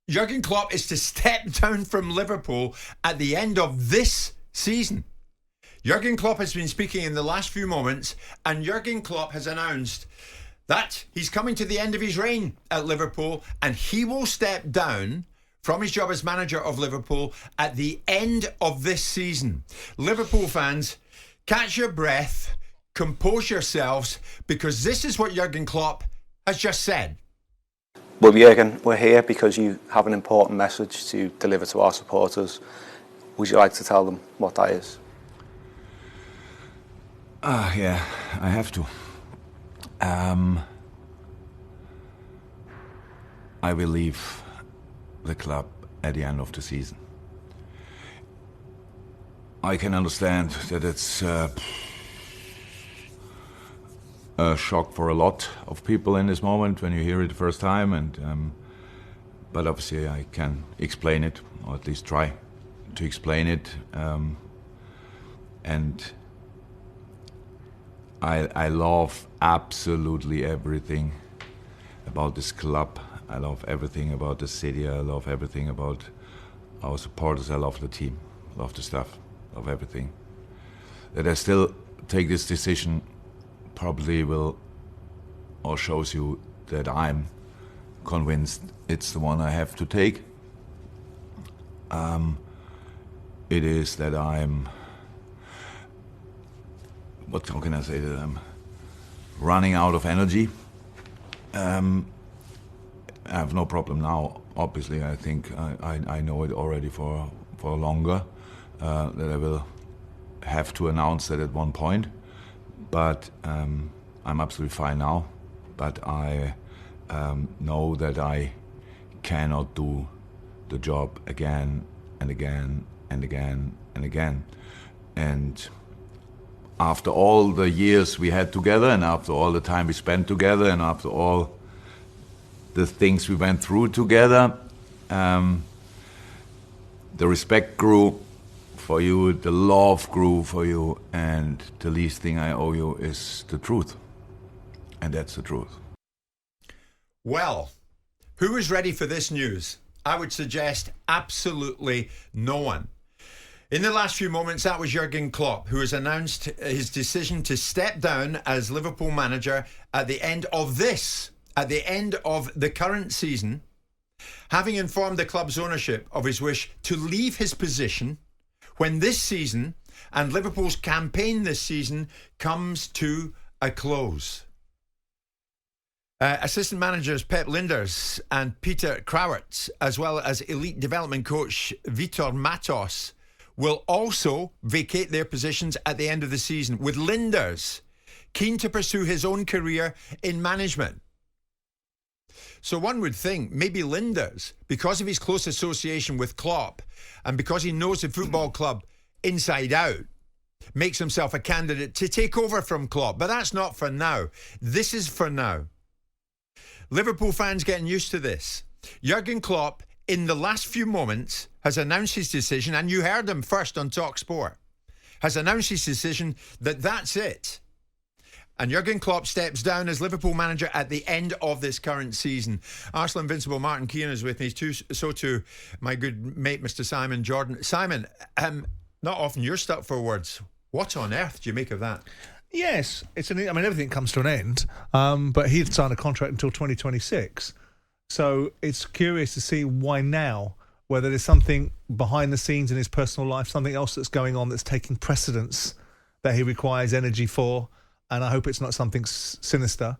Jurgen Klopp is to step down from Liverpool at the end of this season. Jurgen Klopp has been speaking in the last few moments, and Jurgen Klopp has announced that he's coming to the end of his reign at Liverpool, and he will step down from his job as manager of Liverpool at the end of this season. Liverpool fans, catch your breath, compose yourselves, because this is what Jurgen Klopp has just said. Well, Jurgen, we're here because you have an important message to deliver to our supporters. Would you like to tell them what that is? Yeah, I have to. I will leave the club at the end of the season. I can understand that it's a shock for a lot of people in this moment when you hear it the first time, and but obviously I can explain it, or at least try to explain it, and I love absolutely everything about this club. I love everything about the city. I love everything about our supporters. I love the team. I love the staff. I love everything. That I still take this decision probably will, or shows you that I'm convinced it's the one I have to take. It is that I'm, how can I say, that I'm running out of energy. I have no problem now, obviously. I think I know it already for longer, that I will have to announce that at one point. But I'm absolutely fine now. But I know that I cannot do the job again and again and again and again. And after all the years we had together, and after all the time we spent together, and after all the things we went through together, the respect grew for you, the love grew for you, and the least thing I owe you is the truth. And that's the truth. Well, who is ready for this news? I would suggest absolutely no one. In the last few moments, that was Jurgen Klopp, who has announced his decision to step down as Liverpool manager at the end of the current season, having informed the club's ownership of his wish to leave his position when this season and Liverpool's campaign this season comes to a close. Assistant managers Pep Lijnders and Peter Crouert, as well as elite development coach Vitor Matos, will also vacate their positions at the end of the season, with Lijnders keen to pursue his own career in management. So one would think maybe Lijnders, because of his close association with Klopp and because he knows the football club inside out, makes himself a candidate to take over from Klopp. But that's not for now. This is for now. Liverpool fans getting used to this. Jurgen Klopp, in the last few moments, has announced his decision, and you heard him first on talkSPORT, has announced his decision that that's it. And Jurgen Klopp steps down as Liverpool manager at the end of this current season. Arsenal Invincible Martin Keown is with me, so too my good mate, Mr. Simon Jordan. Simon, not often you're stuck for words. What on earth do you make of that? Yes, everything comes to an end, but he'd signed a contract until 2026. So it's curious to see why now, whether there's something behind the scenes in his personal life, something else that's going on that's taking precedence that he requires energy for. And I hope it's not something sinister.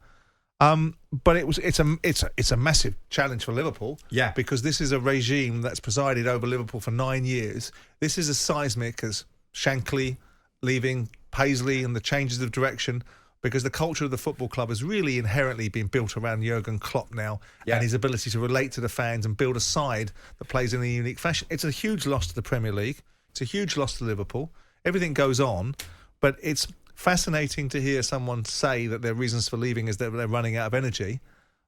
But it's a massive challenge for Liverpool. Yeah. Because this is a regime that's presided over Liverpool for 9 years. This is as seismic as Shankly leaving, Paisley, and the changes of direction, because the culture of the football club has really inherently been built around Jurgen Klopp now, and his ability to relate to the fans and build a side that plays in a unique fashion. It's a huge loss to the Premier League. It's a huge loss to Liverpool. Everything goes on, but it's fascinating to hear someone say that their reasons for leaving is that they're running out of energy,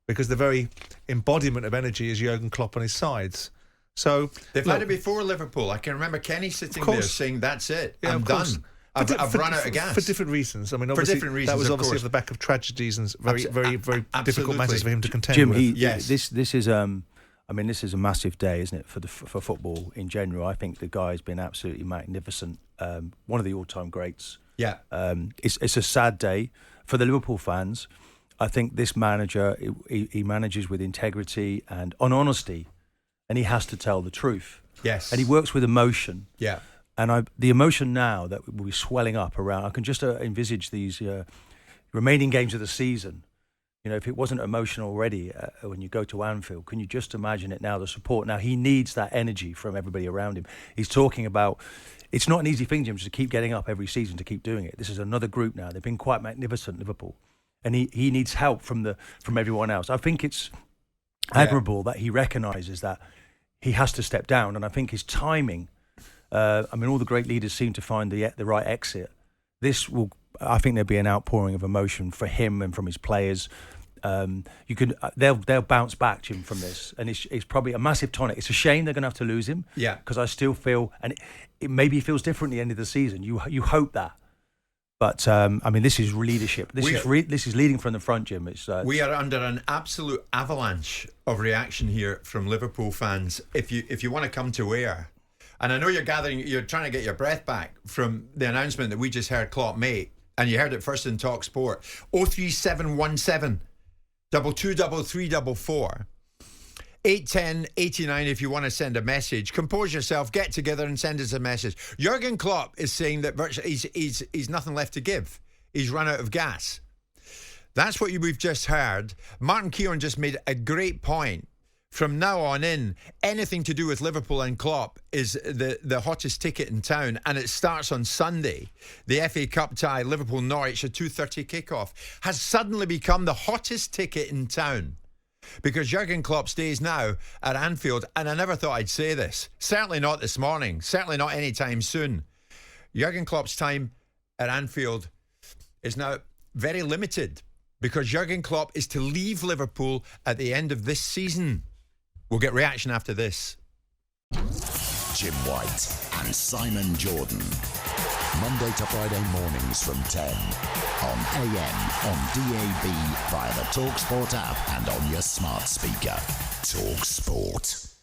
because the very embodiment of energy is Jurgen Klopp on his sides. So they've had it before Liverpool. I can remember Kenny sitting there saying, "That's it, I'm done. I've run out of gas." For different reasons. I mean, obviously, different reasons, that was obviously off the back of tragedies and very difficult matches for him to contend Jim, with. this is I mean, this is a massive day, isn't it, for football in general? I think the guy's been absolutely magnificent. One of the all-time greats. Yeah. It's a sad day for the Liverpool fans. I think this manager, he manages with integrity and on honesty, and he has to tell the truth. Yes. And he works with emotion. Yeah. And the emotion now that will be swelling up around, I can just envisage these remaining games of the season. You know, if it wasn't emotional already when you go to Anfield, can you just imagine it now, the support? Now, he needs that energy from everybody around him. He's talking about, it's not an easy thing, Jim, just to keep getting up every season, to keep doing it. This is another group now. They've been quite magnificent, Liverpool. And he needs help from everyone else. I think it's admirable that he recognises that he has to step down. And I think his timing, I mean, all the great leaders seem to find the right exit. I think there'll be an outpouring of emotion for him and from his players. They'll bounce back, Jim, from this, and it's probably a massive tonic. It's a shame they're going to have to lose him, because I still feel, and it maybe feels different at the end of the season. You hope that, but I mean, this is leadership. This is leading from the front, Jim. We are under an absolute avalanche of reaction here from Liverpool fans. If you want to come to Ayr, and I know you're trying to get your breath back from the announcement that we just heard Klopp make, and you heard it first in talkSPORT. 03717 223344 81089 if you want to send a message. Compose yourself, get together and send us a message. Jurgen Klopp is saying that virtually he's nothing left to give. He's run out of gas. That's what we've just heard. Martin Keown just made a great point. From now on in, anything to do with Liverpool and Klopp is the hottest ticket in town, and it starts on Sunday. The FA Cup tie, Liverpool-Norwich, a 2:30 kickoff, has suddenly become the hottest ticket in town because Jurgen Klopp stays now at Anfield, and I never thought I'd say this. Certainly not this morning, certainly not anytime soon. Jurgen Klopp's time at Anfield is now very limited because Jurgen Klopp is to leave Liverpool at the end of this season. We'll get reaction after this. Jim White and Simon Jordan. Monday to Friday mornings from 10. On AM, on DAB, via the talkSPORT app and on your smart speaker. talkSPORT.